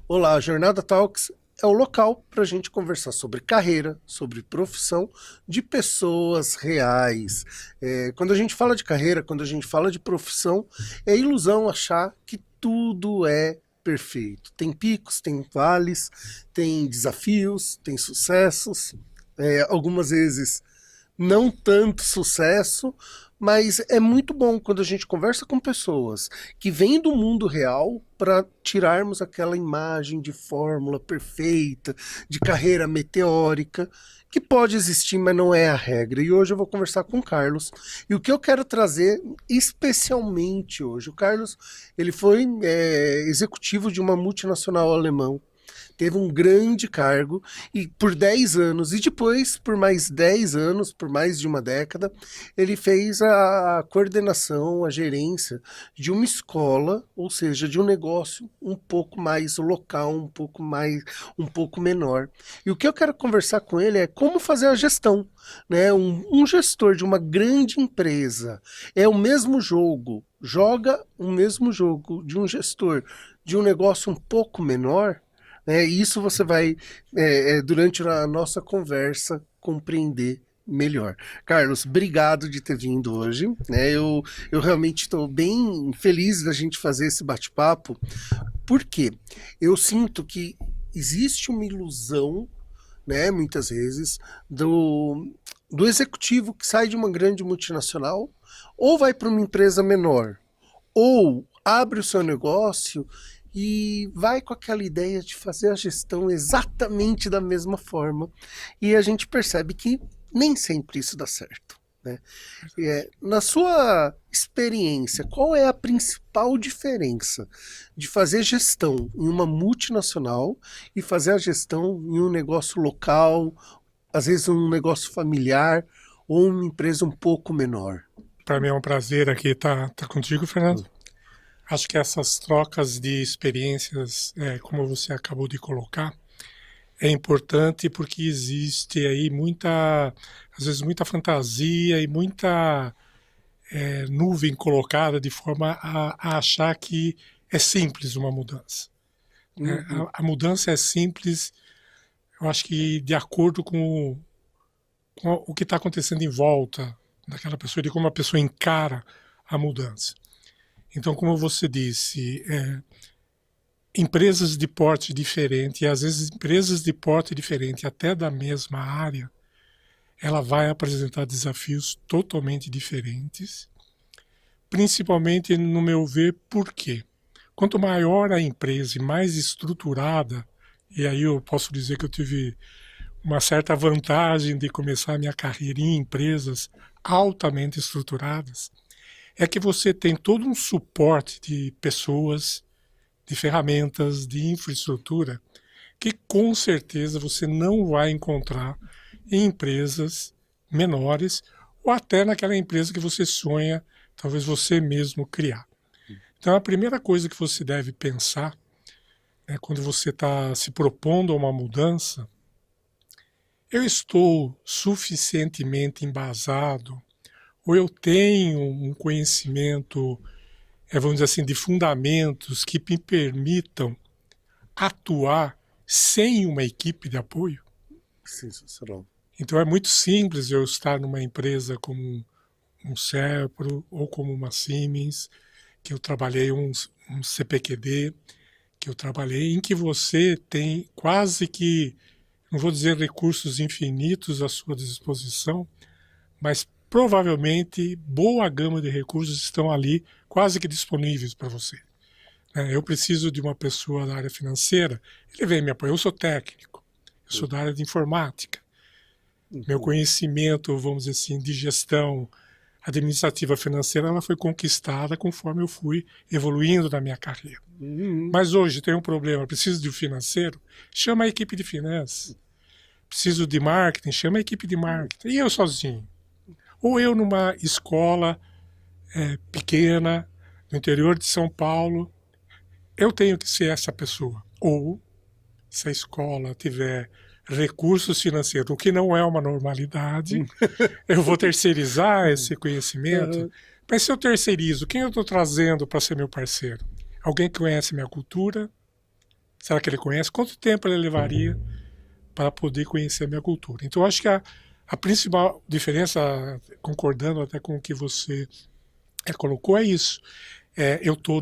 Olá, a Jornada Talks é o local para a gente conversar sobre carreira, sobre profissão de pessoas reais. Quando a gente fala de carreira, quando a gente fala de profissão, é ilusão achar que tudo é perfeito. Tem picos, tem vales, tem desafios, tem sucessos, algumas vezes não tanto sucesso, mas é muito bom quando a gente conversa com pessoas que vêm do mundo real para tirarmos aquela imagem de fórmula perfeita, de carreira meteórica, que pode existir, mas não é a regra. E hoje eu vou conversar com o Carlos. E o que eu quero trazer especialmente hoje, o Carlos, ele foi executivo de uma multinacional alemã, teve um grande cargo e por 10 anos, e depois por mais 10 anos, por mais de uma década, ele fez a coordenação, a gerência de uma escola, ou seja, de um negócio um pouco mais local, um pouco menor. E o que eu quero conversar com ele é como fazer a gestão, né? Um gestor de uma grande empresa é o mesmo jogo, joga o mesmo jogo de um gestor de um negócio um pouco menor. E isso você vai, durante a nossa conversa, compreender melhor. Carlos, obrigado de ter vindo hoje. Eu realmente estou bem feliz da gente fazer esse bate-papo, porque eu sinto que existe uma ilusão, né, muitas vezes, do executivo que sai de uma grande multinacional, ou vai para uma empresa menor, ou abre o seu negócio e vai com aquela ideia de fazer a gestão exatamente da mesma forma. E a gente percebe que nem sempre isso dá certo, né? Na sua experiência, qual é a principal diferença de fazer gestão em uma multinacional e fazer a gestão em um negócio local, às vezes um negócio familiar ou uma empresa um pouco menor? Para mim é um prazer aqui estar contigo, Fernando. Acho que essas trocas de experiências, como você acabou de colocar, é importante porque existe aí às vezes muita fantasia e muita nuvem colocada de forma a achar que é simples uma mudança. Uhum. A mudança é simples, eu acho que de acordo com o que está acontecendo em volta daquela pessoa, de como a pessoa encara a mudança. Então, como você disse, empresas de porte diferente, e às vezes empresas de porte diferente, até da mesma área, ela vai apresentar desafios totalmente diferentes, principalmente, no meu ver, por quê? Quanto maior a empresa e mais estruturada, e aí eu posso dizer que eu tive uma certa vantagem de começar a minha carreira em empresas altamente estruturadas, é que você tem todo um suporte de pessoas, de ferramentas, de infraestrutura, que com certeza você não vai encontrar em empresas menores ou até naquela empresa que você sonha, talvez você mesmo criar. Então a primeira coisa que você deve pensar, quando você está se propondo a uma mudança, eu estou suficientemente embasado ou eu tenho um conhecimento, vamos dizer assim, de fundamentos que me permitam atuar sem uma equipe de apoio? Sensacional. Então é muito simples eu estar numa empresa como um Serpro ou como uma Siemens, que eu trabalhei um CPQD, que eu trabalhei, em que você tem quase que, não vou dizer recursos infinitos à sua disposição, mas provavelmente boa gama de recursos estão ali quase que disponíveis para você. Eu preciso de uma pessoa da área financeira, ele vem me apoiar. Eu sou técnico, eu sou da área de informática. Meu conhecimento, vamos dizer assim, de gestão administrativa financeira, ela foi conquistada conforme eu fui evoluindo na minha carreira. Mas hoje tem um problema, preciso de um financeiro, chama a equipe de finanças. Preciso de marketing, chama a equipe de marketing. E eu sozinho? Ou eu numa escola pequena, no interior de São Paulo, eu tenho que ser essa pessoa. Ou, se a escola tiver recursos financeiros, o que não é uma normalidade, eu vou terceirizar esse conhecimento. Mas se eu terceirizo, quem eu estou trazendo para ser meu parceiro? Alguém que conhece minha cultura, Será que ele conhece? Quanto tempo ele levaria para poder conhecer a minha cultura? Então, eu acho que a principal diferença, concordando até com o que você colocou, é isso. Eu estou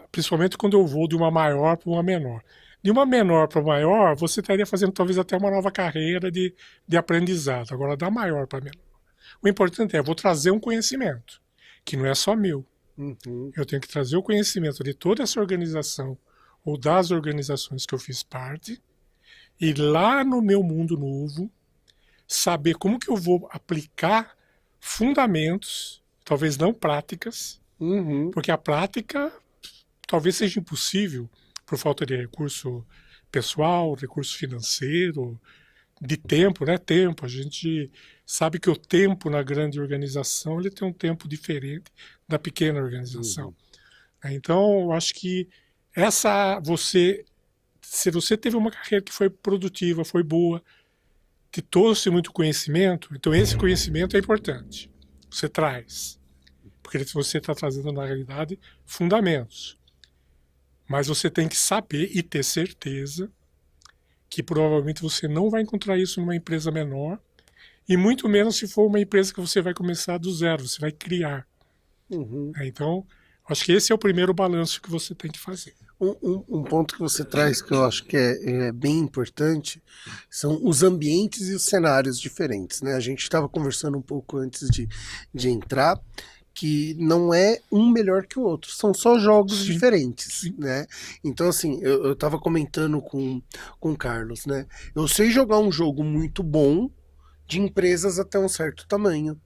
principalmente quando eu vou de uma maior para uma menor. De uma menor para maior, você estaria fazendo talvez até uma nova carreira de aprendizado. Agora, da maior para menor. O importante eu vou trazer um conhecimento, que não é só meu. Uhum. Eu tenho que trazer o conhecimento de toda essa organização ou das organizações que eu fiz parte e lá no meu mundo novo saber como que eu vou aplicar fundamentos, talvez não práticas, Uhum. porque a prática talvez seja impossível por falta de recurso pessoal, recurso financeiro, de tempo, né? Tempo. A gente sabe que o tempo na grande organização ele tem um tempo diferente da pequena organização. Uhum. Então, eu acho que se você teve uma carreira que foi produtiva, foi boa, que trouxe muito conhecimento, então esse conhecimento é importante. Você traz. Porque você está trazendo, na realidade, fundamentos. Mas você tem que saber e ter certeza que provavelmente você não vai encontrar isso numa empresa menor, e muito menos se for uma empresa que você vai começar do zero, você vai criar. Uhum. Então, acho que esse é o primeiro balanço que você tem que fazer. Um ponto que você traz que eu acho que é bem importante são os ambientes e os cenários diferentes, né? A gente estava conversando um pouco antes de entrar que não é um melhor que o outro, são só jogos Sim. diferentes, Sim. né? Então, assim, eu estava comentando com o Carlos, né? Eu sei jogar um jogo muito bom de empresas até um certo tamanho.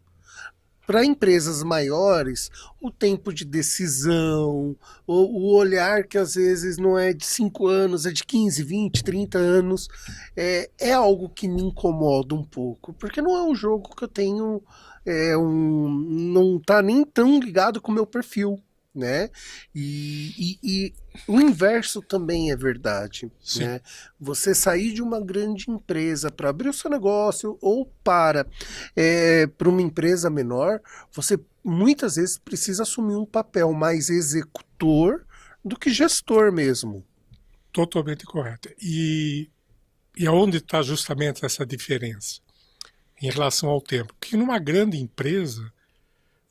Para empresas maiores, o tempo de decisão, o olhar que às vezes não é de 5 anos, é de 15, 20, 30 anos, é algo que me incomoda um pouco, porque não é um jogo que eu tenho, não está nem tão ligado com o meu perfil, né? E o inverso também é verdade, Sim. né? Você sair de uma grande empresa para abrir o seu negócio ou para uma empresa menor, você muitas vezes precisa assumir um papel mais executor do que gestor mesmo. Totalmente correto. E aonde está justamente essa diferença em relação ao tempo? Porque numa grande empresa,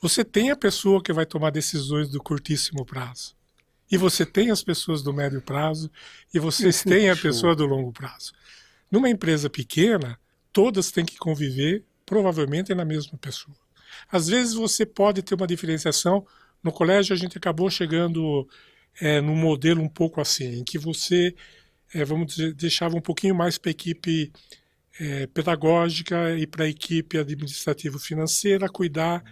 você tem a pessoa que vai tomar decisões do curtíssimo prazo. E você tem as pessoas do médio prazo e vocês têm a pessoa do longo prazo. Numa empresa pequena, todas têm que conviver provavelmente na mesma pessoa. Às vezes você pode ter uma diferenciação. No colégio a gente acabou chegando num modelo um pouco assim, em que você, vamos dizer, deixava um pouquinho mais para a equipe pedagógica e para a equipe administrativo-financeira cuidar,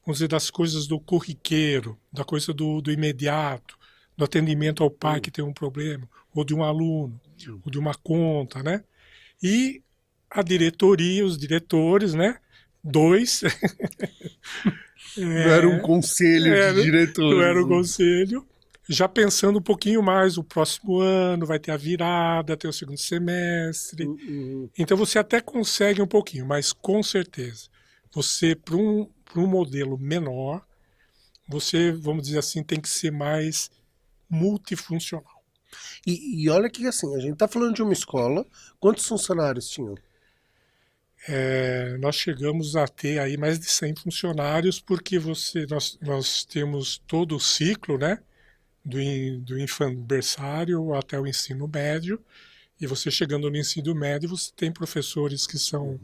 vamos dizer, das coisas do corriqueiro, da coisa do imediato, do atendimento ao pai que tem um problema, ou de um aluno, ou de uma conta, né? E a diretoria, os diretores, né? Dois. Não era um conselho de diretores. Não era um conselho. Já pensando um pouquinho mais, o próximo ano vai ter a virada, tem o segundo semestre. Então você até consegue um pouquinho, mas com certeza, você, para um modelo menor, você, vamos dizer assim, tem que ser mais multifuncional. E olha que assim, a gente está falando de uma escola, quantos funcionários tinham? Nós chegamos a ter aí mais de 100 funcionários, porque nós temos todo o ciclo, né? Do berçário até o ensino médio, e você chegando no ensino médio, você tem professores que são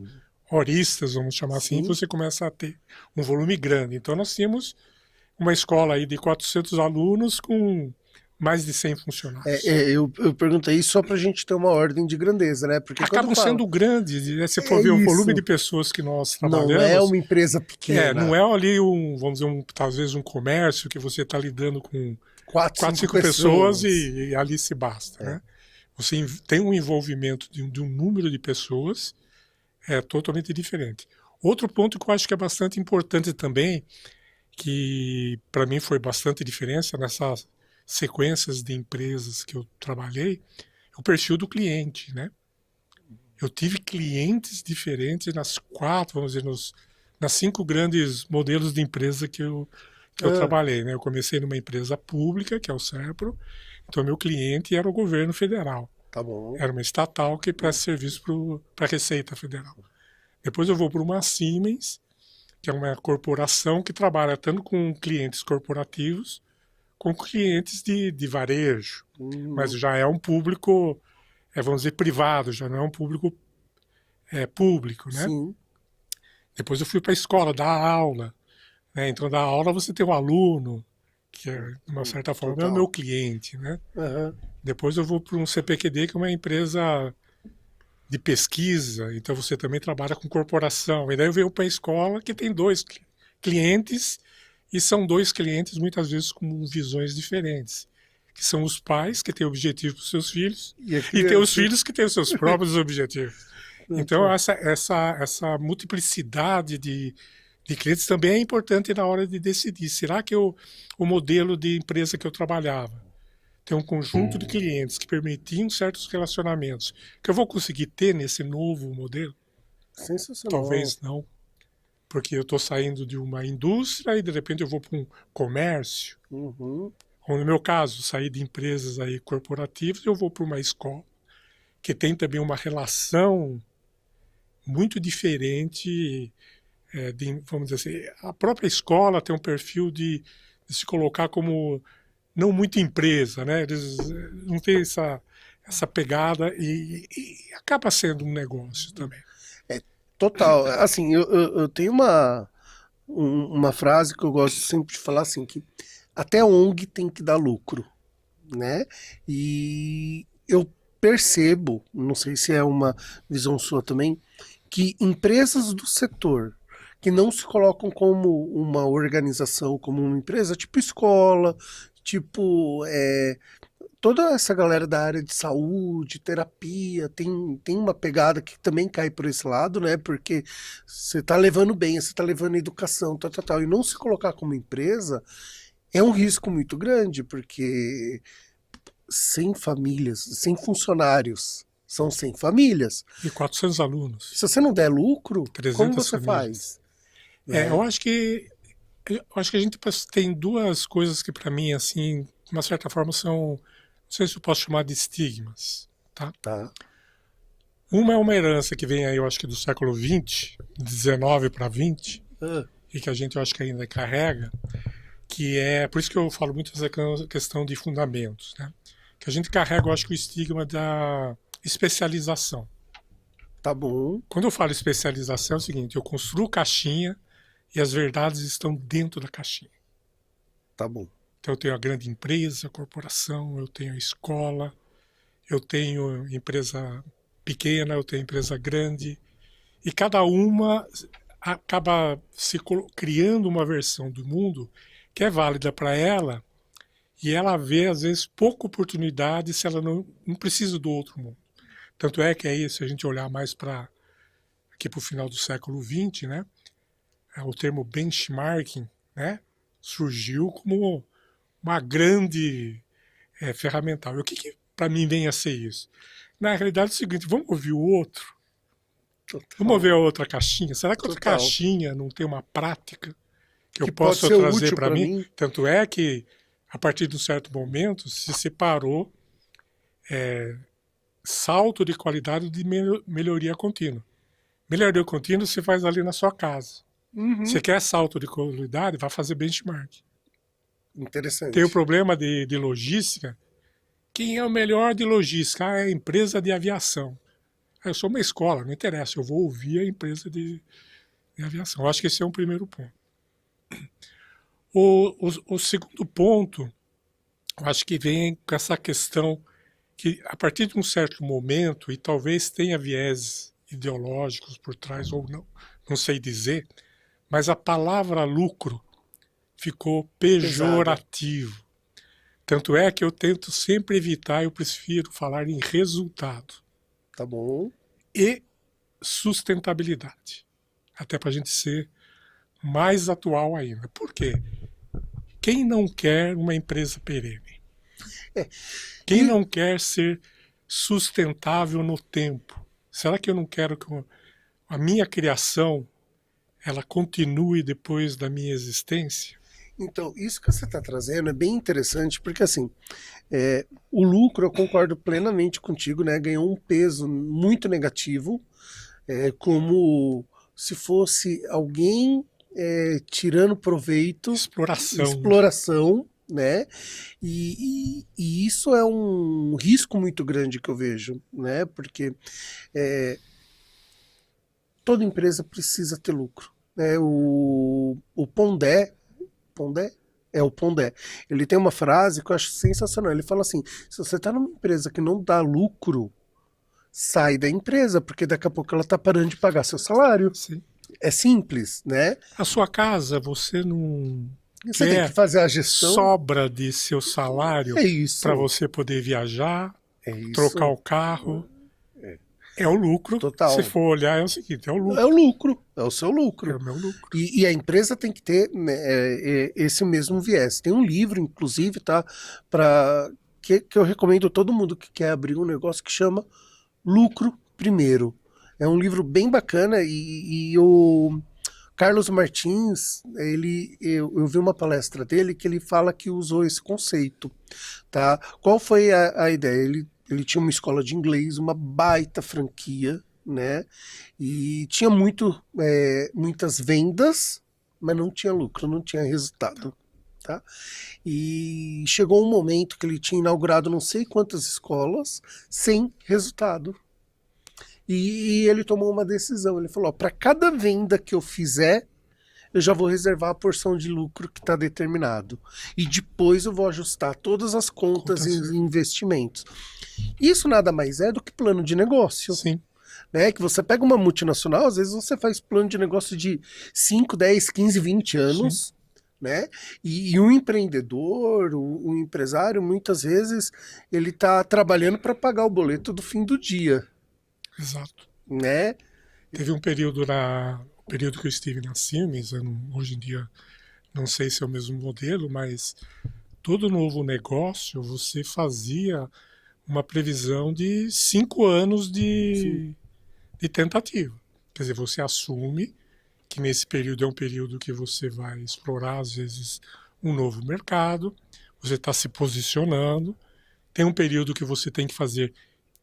horistas, vamos chamar assim, e você começa a ter um volume grande. Então nós tínhamos uma escola aí de 400 alunos com mais de 100 funcionários. Eu perguntei isso só para a gente ter uma ordem de grandeza, né? Porque acabam sendo grandes, se for ver o volume de pessoas que nós trabalhamos. Não é uma empresa pequena. Não é ali vamos dizer, talvez um comércio que você está lidando com 4, 5 pessoas e ali se basta, né? Você tem um envolvimento de um número de pessoas totalmente diferente. Outro ponto que eu acho que é bastante importante também, que para mim foi bastante diferença nessas sequências de empresas que eu trabalhei, é o perfil do cliente, né? Eu tive clientes diferentes nas 4, vamos dizer, nas 5 grandes modelos de empresa que eu trabalhei, né? Eu comecei numa empresa pública, que é o SEPRO, então meu cliente era o governo federal. Tá bom. Era uma estatal que presta serviço para a Receita Federal. Depois eu vou para uma Siemens, que é uma corporação que trabalha tanto com clientes corporativos como com clientes de varejo. Mas Uhum. já é um público, vamos dizer, privado, já não é um público público, né? Sim. Depois eu fui para a escola dar aula, né? Então, da aula você tem um aluno, que de uma certa forma é o meu Total. cliente, né? Aham. Depois eu vou para um CPQD, que é uma empresa de pesquisa, então você também trabalha com corporação. E daí eu venho para a escola que tem dois clientes, e são dois clientes muitas vezes com visões diferentes. Que são os pais, que têm objetivos para os seus filhos, E a e tem os criança? filhos que têm os seus próprios objetivos. Então, Total. essa multiplicidade de clientes também é importante na hora de decidir. Será que o modelo de empresa que eu trabalhava tem um conjunto de clientes que permitiam certos relacionamentos que eu vou conseguir ter nesse novo modelo? Sensacional. Talvez não, porque eu estou saindo de uma indústria e de repente eu vou para um comércio. Uhum. Ou no meu caso, sair de empresas aí corporativas, eu vou para uma escola que tem também uma relação muito diferente, vamos dizer assim, a própria escola tem um perfil de se colocar como não muito empresa, né? Eles não têm essa pegada e acaba sendo um negócio também. É total. Assim, eu tenho uma frase que eu gosto sempre de falar assim, que até a ONG tem que dar lucro, né? E eu percebo, não sei se é uma visão sua também, que empresas do setor que não se colocam como uma organização, como uma empresa, tipo escola, tipo toda essa galera da área de saúde, terapia, tem uma pegada que também cai por esse lado, né? Porque você tá levando bem, você tá levando educação, tal, tal, tal, e não se colocar como empresa é um risco muito grande, porque sem famílias, sem funcionários, são 100 famílias. E 400 alunos, Se você não der lucro, como 300 você famílias. faz? Né? Eu acho que a gente tem duas coisas que para mim, assim, de uma certa forma são, não sei se eu posso chamar de estigmas, tá? Tá. Uma é uma herança que vem aí, eu acho que do século XX, 19 para 20, Ah, e que a gente, eu acho que ainda carrega, que é, por isso que eu falo muito essa questão de fundamentos, né? Que a gente carrega, eu acho que o estigma da especialização. tá bom, Quando eu falo especialização é o seguinte, eu construo caixinha e as verdades estão dentro da caixinha. tá bom. Então eu tenho a grande empresa, a corporação, eu tenho a escola, eu tenho empresa pequena, eu tenho empresa grande, e cada uma acaba criando uma versão do mundo que é válida para ela, e ela vê, às vezes, pouca oportunidade se ela não precisa do outro mundo. Tanto é que aí, se a gente olhar mais para aqui para o final do século XX, né, o termo benchmarking, né, surgiu como uma grande ferramental. E o que para mim vem a ser isso? Na realidade é o seguinte, vamos ouvir o outro, vamos ver Total, a outra caixinha. Será que a outra total. caixinha não tem uma prática que eu Que pode possa ser trazer útil para para mim? mim. Tanto é que, a partir de um certo momento, se separou salto de qualidade de melhoria contínua. Melhoria contínua você faz ali na sua casa. Você Uhum. quer salto de qualidade, vai fazer benchmark. Tem o Interessante. problema de logística. Quem é o melhor de logística? É a empresa de aviação. Eu sou uma escola, não interessa, eu vou ouvir a empresa de aviação. Eu acho que esse é um primeiro ponto. O segundo ponto, eu acho que vem com essa questão que, a partir de um certo momento, e talvez tenha viés ideológicos por trás ou não, não sei dizer, mas a palavra lucro ficou Pesada. pejorativo. Tanto é que eu tento sempre evitar, eu prefiro falar em resultado Tá bom. e sustentabilidade. Até para a gente ser mais atual ainda. Por quê? Quem não quer uma empresa perene? É, Quem e não quer ser sustentável no tempo? Será que eu não quero que a minha criação ela continue depois da minha existência? Então, isso que você está trazendo é bem interessante, porque assim, o lucro, eu concordo plenamente contigo, né? Ganhou um peso muito negativo, como se fosse alguém tirando proveito, Exploração, né? exploração, né? E isso é um risco muito grande que eu vejo, né? Porque toda empresa precisa ter lucro, né? O Pondé? É o Pondé. Ele tem uma frase que eu acho sensacional. Ele fala assim: se você está numa empresa que não dá lucro, sai da empresa, porque daqui a pouco ela está parando de pagar seu salário. Sim. É simples, né? A sua casa, você não Você tem que quer fazer a gestão. sobra de seu salário É para isso. você poder viajar, É trocar isso. o carro. É o lucro. Se Total. for olhar, é o seguinte: é o É o lucro. lucro. É o seu É lucro. o meu lucro. E a empresa tem que ter, né, esse mesmo viés. Tem um livro, inclusive, tá? Que eu recomendo a todo mundo que quer abrir um negócio que chama Lucro Primeiro. É um livro bem bacana e o Carlos Martins, eu vi uma palestra dele que ele fala que usou esse conceito, tá? Qual foi a ideia? Ele tinha uma escola de inglês, uma baita franquia, né? E tinha muitas vendas, mas não tinha lucro, não tinha resultado, tá? E chegou um momento que ele tinha inaugurado não sei quantas escolas sem resultado. E ele tomou uma decisão. Ele falou: para cada venda que eu fizer, eu já vou reservar a porção de lucro que está determinado. E depois eu vou ajustar todas as contas e Acontece. investimentos. Isso nada mais é do que plano de negócio. Sim. Né? Que você pega uma multinacional, às vezes você faz plano de negócio de 5, 10, 15, 20 anos. Sim. Né? E um empreendedor, um empresário, muitas vezes ele está trabalhando para pagar o boleto do fim do dia. Exato. Né? Teve um o período que eu estive na Siemens, hoje em dia não sei se é o mesmo modelo, mas todo novo negócio você fazia uma previsão de 5 anos Sim. de tentativa. Quer dizer, você assume que nesse período é um período que você vai explorar, às vezes, um novo mercado, você está se posicionando, tem um período que você tem que fazer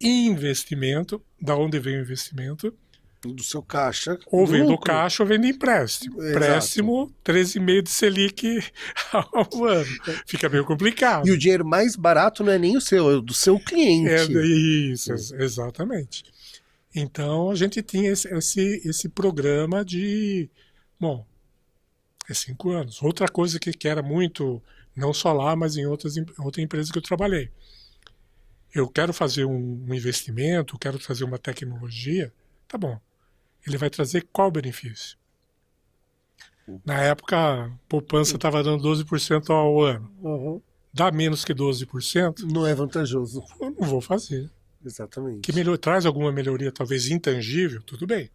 investimento, da onde vem o investimento? Do seu caixa, Ou do vem do lucro. caixa ou vem de empréstimo. Exato. Empréstimo, 13,5 de Selic ao ano. Fica meio complicado. E o dinheiro mais barato não é nem o seu, é o do seu cliente. Isso, exatamente. Então a gente tinha esse programa de, bom, é 5 anos. Outra coisa que era muito, não só lá, mas em outra empresa que eu trabalhei. Eu quero fazer um investimento, quero trazer uma tecnologia, tá bom. Ele vai trazer qual benefício? Na época, a poupança estava dando 12% ao ano. Uhum. Dá menos que 12%? Não é vantajoso. Eu não vou fazer. Exatamente. Traz alguma melhoria, talvez intangível, tudo bem.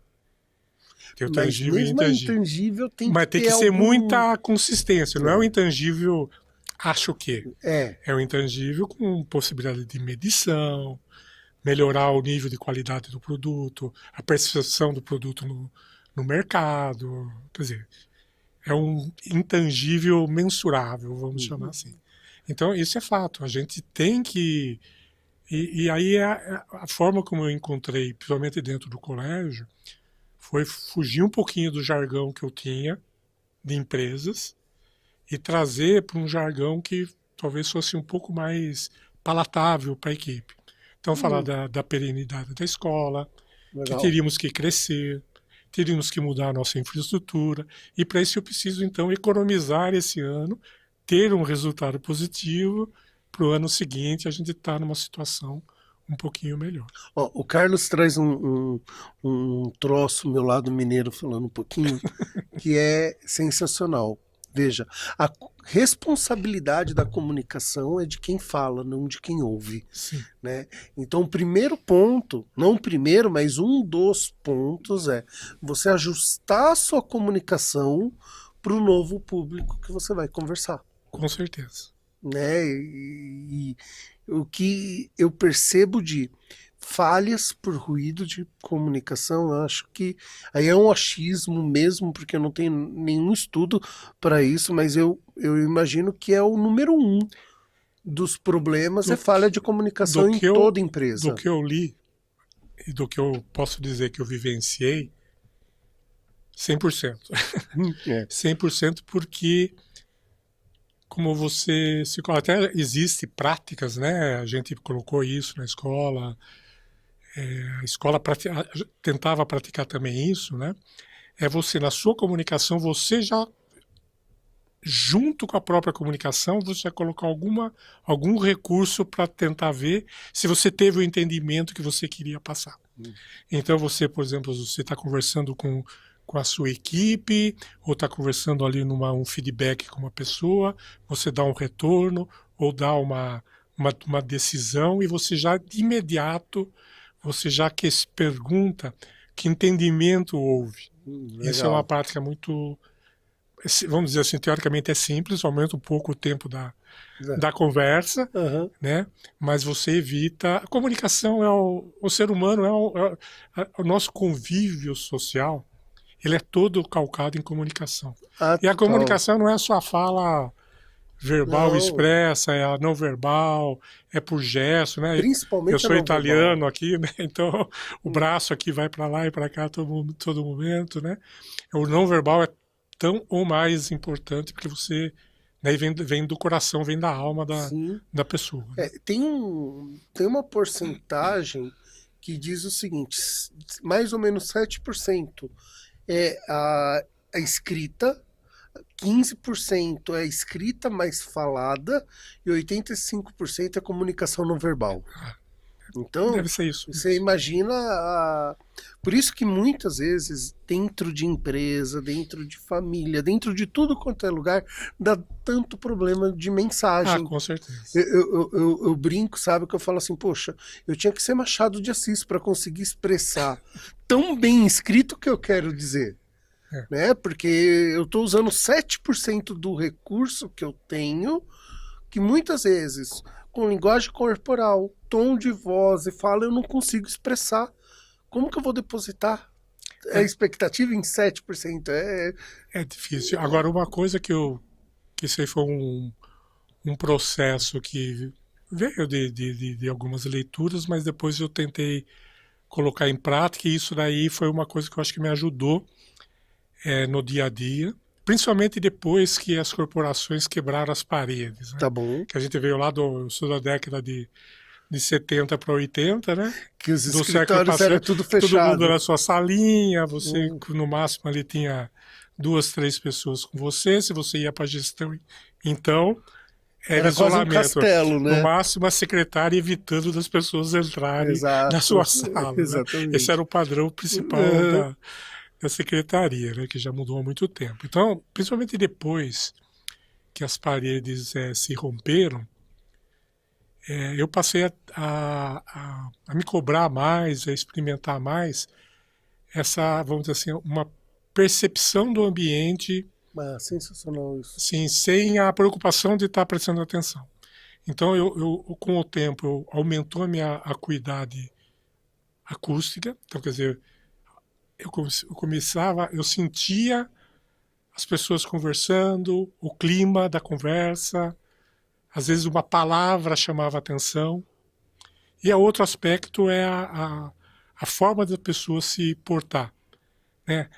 Tem o Mas tangível e mesmo a intangível. intangível tem Mas que tem ter que ser algum... muita consistência, não é o intangível, acho que. É o intangível com possibilidade de medição, melhorar o nível de qualidade do produto, a percepção do produto no mercado. Quer dizer, é um intangível mensurável, vamos chamar assim. Então, isso é fato. A gente tem que. E aí a forma como eu encontrei, principalmente dentro do colégio, foi fugir um pouquinho do jargão que eu tinha de empresas e trazer para um jargão que talvez fosse um pouco mais palatável para a equipe. Então, falar da perenidade da escola, que Legal. teríamos que crescer, teríamos que mudar a nossa infraestrutura, e para isso eu preciso, então, economizar esse ano, ter um resultado positivo, para o ano seguinte a gente estar numa situação um pouquinho melhor. Ó, o Carlos traz um troço, meu lado mineiro falando um pouquinho, que é sensacional. Veja, a responsabilidade da comunicação é de quem fala, não de quem ouve. Sim. Né? Então, o primeiro ponto, não o primeiro, mas um dos pontos é você ajustar a sua comunicação para o novo público que você vai conversar. Com certeza. Né? E o que eu percebo de falhas por ruído de comunicação, eu acho que aí é um achismo mesmo, porque eu não tenho nenhum estudo para isso, mas eu imagino que é o número um dos problemas é Do, falha de do comunicação em que eu, toda do empresa. que eu li e do que eu posso dizer que eu vivenciei, 100%. É. 100% porque, como você se até existe práticas, né? A gente colocou isso na escola, a escola tentava praticar também isso, né? É você, na sua comunicação, você já, junto com a própria comunicação, você vai colocar algum recurso para tentar ver se você teve o entendimento que você queria passar. Então você, por exemplo, você está conversando com a sua equipe, ou está conversando ali um feedback com uma pessoa, você dá um retorno, ou dá uma decisão, e você já, de imediato, você já que se pergunta que entendimento houve. Isso é uma Legal. prática muito, vamos dizer assim, teoricamente é simples, aumenta um pouco o tempo da conversa, Aham. né? Mas você evita. A comunicação o ser humano o nosso convívio social. Ele é todo calcado em comunicação. Ah, E a total. comunicação não é só a fala verbal Não, expressa, é a não verbal, é por gesto, né? Eu principalmente a sou não verbal. italiano aqui, né? Então o braço aqui vai para lá e para cá todo momento, né? O não verbal é tão ou mais importante porque você, né, vem do coração, vem da alma Sim. da pessoa, né? Tem uma porcentagem que diz o seguinte: mais ou menos 7% é a escrita, 15% é a escrita mais falada e 85% é comunicação não verbal. Então, Deve ser isso você mesmo. imagina por isso que muitas vezes, dentro de empresa, dentro de família, dentro de tudo quanto é lugar, dá tanto problema de Ah, mensagem. com certeza. Eu brinco, sabe, que eu falo assim, poxa, eu tinha que ser Machado de Assis para conseguir expressar tão bem escrito o que eu quero dizer, É. né? Porque eu estou usando 7% do recurso que eu tenho, que muitas vezes, com linguagem corporal, tom de voz e fala, eu não consigo expressar. Como que eu vou depositar a É, expectativa em 7%? é difícil. Agora, uma coisa que isso aí foi um processo que veio de algumas leituras, mas depois eu tentei colocar em prática, e isso daí foi uma coisa que eu acho que me ajudou no dia a dia, principalmente depois que as corporações quebraram as paredes, né? Tá bom. Que a gente veio lá eu sou da década de 70 para 80, né? Que os Do século escritórios eram passado, tudo todo mundo fechado. na sua salinha, você Hum. no máximo ali tinha 2, 3 pessoas com você, se você ia para a gestão, então era Era quase um isolamento. castelo, No né? máximo a secretária evitando das pessoas entrarem na Exato, sua sala, né? Esse era exatamente. o padrão principal Uhum. da secretaria, né? Que já mudou há muito tempo. Então, principalmente depois que as paredes se romperam, eu passei a me cobrar mais, a experimentar mais essa, vamos dizer assim, uma percepção do ambiente, Ah, sensacional isso. assim, sem a preocupação de estar prestando atenção. Então, com o tempo, aumentou a minha acuidade acústica. Então, quer dizer, eu sentia as pessoas conversando, o clima da conversa, às vezes uma palavra chamava atenção. E o outro aspecto é a forma da pessoa se portar, né?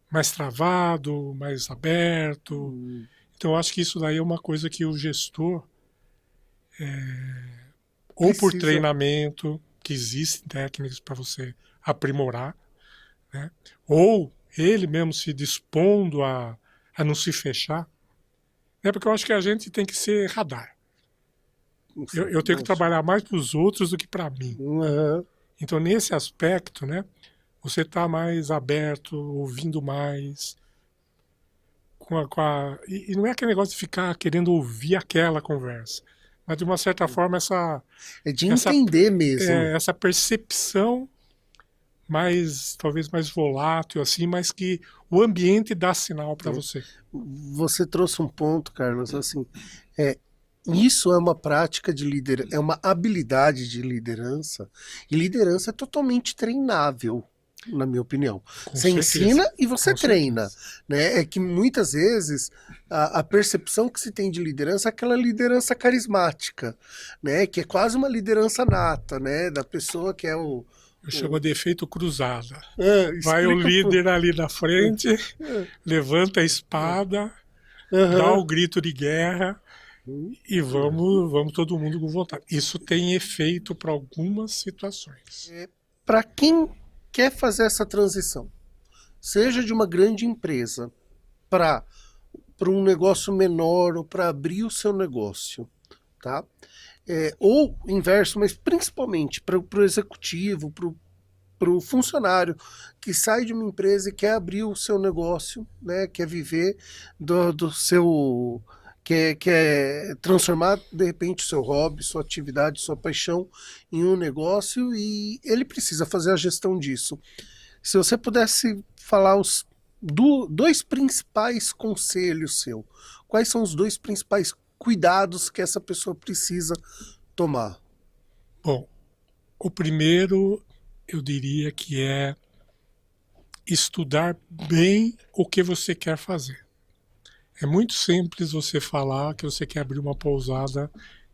Mais travado, mais aberto. Hum. Então, eu acho que isso daí é uma coisa que o gestor, ou por Precisa. treinamento, que existem técnicas para você aprimorar, né? Ou ele mesmo se dispondo a não se fechar, né? Porque eu acho que a gente tem que ser radar. Eu tenho que Nossa. trabalhar mais para os outros do que para mim. Uhum. Então, nesse aspecto, né, você está mais aberto, ouvindo mais. E não é aquele negócio de ficar querendo ouvir aquela conversa, mas de uma certa forma É de essa, entender mesmo. essa percepção talvez mais volátil, assim, mas que o ambiente dá sinal para você. Você trouxe um ponto, Carlos, assim, é, Isso é uma prática de liderança, é uma habilidade de liderança, e liderança é totalmente treinável, na minha opinião. Com Você certeza. ensina e você Com treina, certeza. né? É que muitas vezes a percepção que se tem de liderança é aquela liderança carismática, né? Que é quase uma liderança nata, né? Da pessoa que é Eu chamo de efeito cruzada. Vai o explica por... líder ali na frente, levanta a espada, dá Aham. o grito de guerra e vamos todo mundo com vontade. Isso tem efeito para algumas situações. Para quem quer fazer essa transição, seja de uma grande empresa para um negócio menor ou para abrir o seu negócio, tá? Ou inverso, mas principalmente para o executivo, para o funcionário que sai de uma empresa e quer abrir o seu negócio, né? Quer viver do seu... Quer transformar, de repente, o seu hobby, sua atividade, sua paixão em um negócio e ele precisa fazer a gestão disso. Se você pudesse falar dois principais conselhos seu, quais são os dois principais cuidados que essa pessoa precisa tomar? Bom, o primeiro eu diria que é estudar bem o que você quer fazer. É muito simples você falar que você quer abrir uma pousada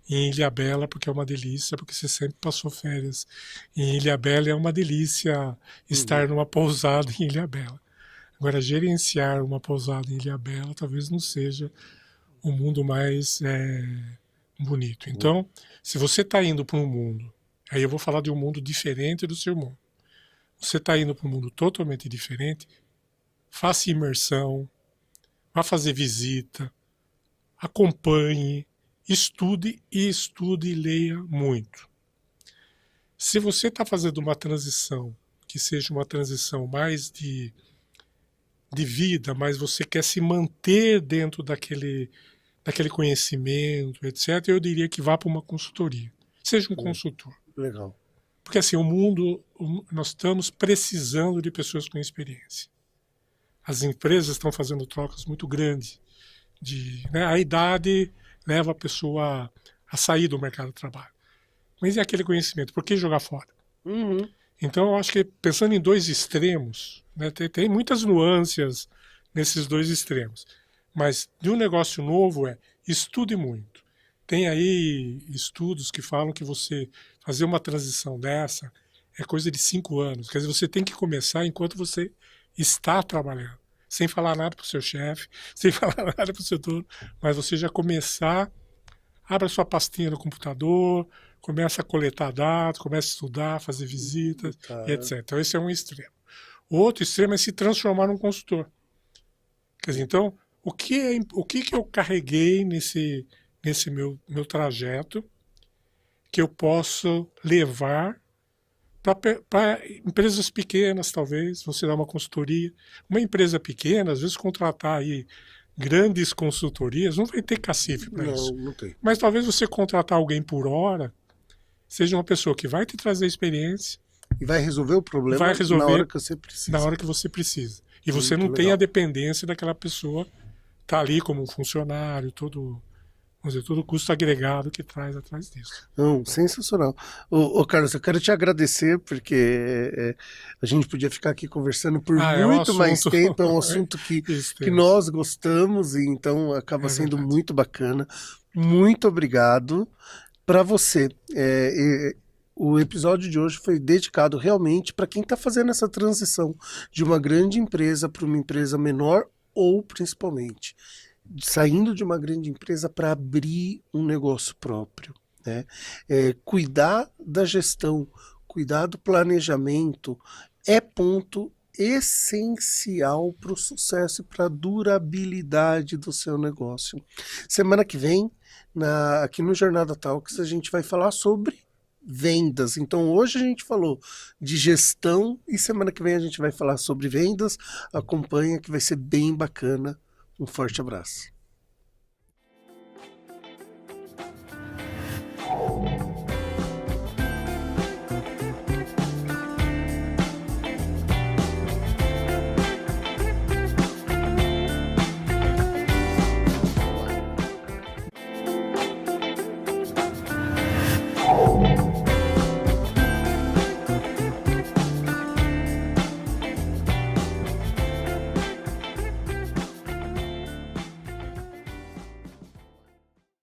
em Ilhabela porque é uma delícia, porque você sempre passou férias em Ilhabela, é uma delícia estar numa pousada em Ilhabela. Agora, gerenciar uma pousada em Ilhabela talvez não seja o mundo mais bonito. Então, se você está indo para um mundo, aí eu vou falar de um mundo diferente do seu mundo. Você está indo para um mundo totalmente diferente, faça imersão, vá fazer visita, acompanhe, estude e leia muito. Se você está fazendo uma transição, que seja uma transição mais de vida, mas você quer se manter dentro daquele conhecimento, etc., eu diria que vá para uma consultoria. Seja um consultor. Legal. Porque assim, nós estamos precisando de pessoas com experiência. As empresas estão fazendo trocas muito grandes. A idade leva a pessoa a sair do mercado de trabalho. Mas e aquele conhecimento? Por que jogar fora? Uhum. Então, eu acho que pensando em dois extremos, né, tem muitas nuances nesses dois extremos. Mas de um negócio novo estude muito. Tem aí estudos que falam que você fazer uma transição dessa é coisa de 5 anos. Quer dizer, você tem que começar enquanto você está trabalhando. Sem falar nada para o seu chefe, sem falar nada para o seu dono, mas você já começar, abra sua pastinha no computador, começa a coletar dados, começa a estudar, fazer visitas, Tá. e etc. Então esse é um extremo. O outro extremo é se transformar num consultor. Quer dizer, então, o que eu carreguei nesse meu trajeto que eu posso levar para empresas pequenas, talvez, você dá uma consultoria. Uma empresa pequena, às vezes, contratar aí grandes consultorias, não vai ter cacife para isso. Não tem. Mas talvez você contratar alguém por hora, seja uma pessoa que vai te trazer experiência, E vai resolver o problema vai resolver na hora que você precisa. na hora que você precisa. E você Muito não tem legal. a dependência daquela pessoa estar ali como um funcionário, todo o custo agregado que traz atrás disso. Não, sensacional. Carlos, eu quero te agradecer porque a gente podia ficar aqui conversando por É um muito mais assunto tempo. É um assunto que extenso. nós gostamos e então acaba É sendo verdade. muito bacana. Muito obrigado para você. O episódio de hoje foi dedicado realmente para quem está fazendo essa transição de uma grande empresa para uma empresa menor ou principalmente saindo de uma grande empresa para abrir um negócio próprio, né? Cuidar da gestão, cuidar do planejamento é ponto essencial para o sucesso e para a durabilidade do seu negócio. Semana que vem, aqui no Jornada Talks, a gente vai falar sobre vendas. Então hoje a gente falou de gestão e semana que vem a gente vai falar sobre vendas. Acompanha que vai ser bem bacana. Um forte abraço.